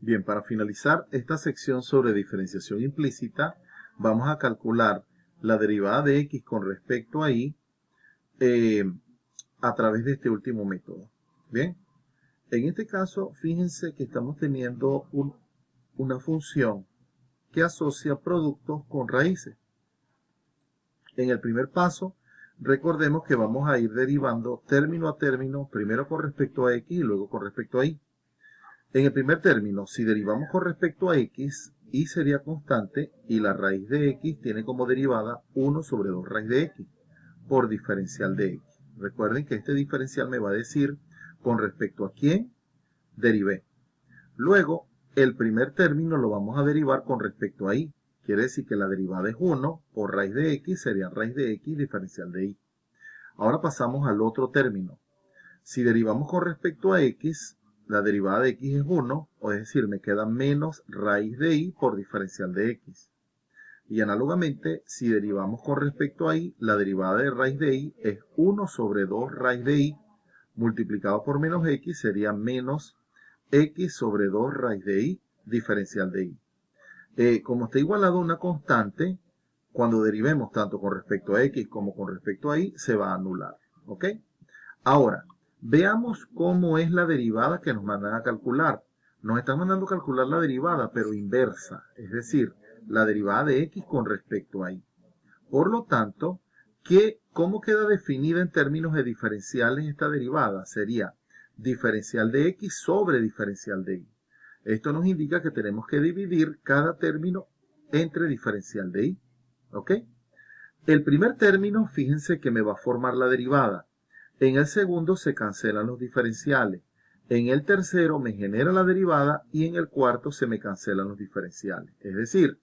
Bien, para finalizar esta sección sobre diferenciación implícita, vamos a calcular la derivada de x con respecto a y eh, a través de este último método. Bien, en este caso, fíjense que estamos teniendo una función que asocia productos con raíces. En el primer paso, recordemos que vamos a ir derivando término a término, primero con respecto a x y luego con respecto a y. En el primer término, si derivamos con respecto a x, y sería constante y la raíz de x tiene como derivada 1 sobre 2 raíz de x por diferencial de x. Recuerden que este diferencial me va a decir con respecto a quién derivé. Luego, el primer término lo vamos a derivar con respecto a y. Quiere decir que la derivada es 1 por raíz de x sería raíz de x diferencial de y. Ahora pasamos al otro término. Si derivamos con respecto a x, la derivada de x es 1, o es decir, me queda menos raíz de y por diferencial de x. Y análogamente, si derivamos con respecto a y, la derivada de raíz de y es 1 sobre 2 raíz de y multiplicado por menos x sería menos x sobre 2 raíz de y diferencial de y. Como está igualado a una constante, cuando derivemos tanto con respecto a x como con respecto a y, se va a anular. ¿Ok? Ahora, veamos cómo es la derivada que nos mandan a calcular. Nos están mandando a calcular la derivada, pero inversa, es decir, la derivada de x con respecto a y. Por lo tanto, ¿cómo queda definida en términos de diferenciales esta derivada? Sería diferencial de x sobre diferencial de y. Esto nos indica que tenemos que dividir cada término entre diferencial de y. ¿Ok? El primer término, fíjense que me va a formar la derivada. En el segundo se cancelan los diferenciales. En el tercero me genera la derivada y en el cuarto se me cancelan los diferenciales. Es decir,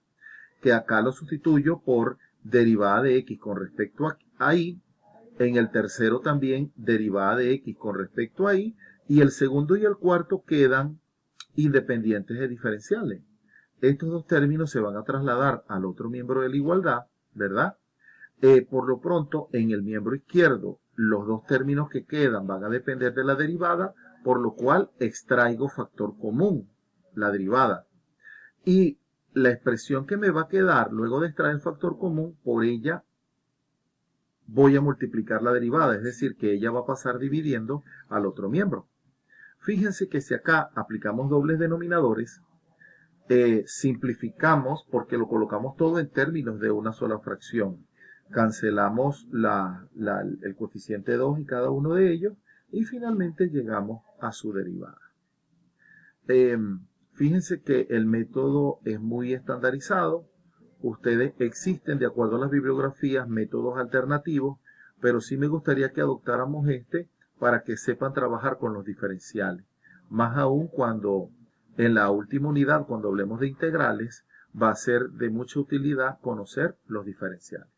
que acá lo sustituyo por derivada de x con respecto a y. En el tercero también derivada de x con respecto a y. Y el segundo y el cuarto quedan independientes de diferenciales. Estos dos términos se van a trasladar al otro miembro de la igualdad, ¿verdad? Por lo pronto, en el miembro izquierdo, los dos términos que quedan van a depender de la derivada, por lo cual extraigo factor común, la derivada. Y la expresión que me va a quedar luego de extraer el factor común, por ella voy a multiplicar la derivada, es decir, que ella va a pasar dividiendo al otro miembro. Fíjense que si acá aplicamos dobles denominadores, simplificamos porque lo colocamos todo en términos de una sola fracción. Cancelamos el coeficiente 2 en cada uno de ellos y finalmente llegamos a su derivada. Fíjense que el método es muy estandarizado. Ustedes existen, de acuerdo a las bibliografías, métodos alternativos, pero sí me gustaría que adoptáramos este para que sepan trabajar con los diferenciales. Más aún cuando en la última unidad, cuando hablemos de integrales, va a ser de mucha utilidad conocer los diferenciales.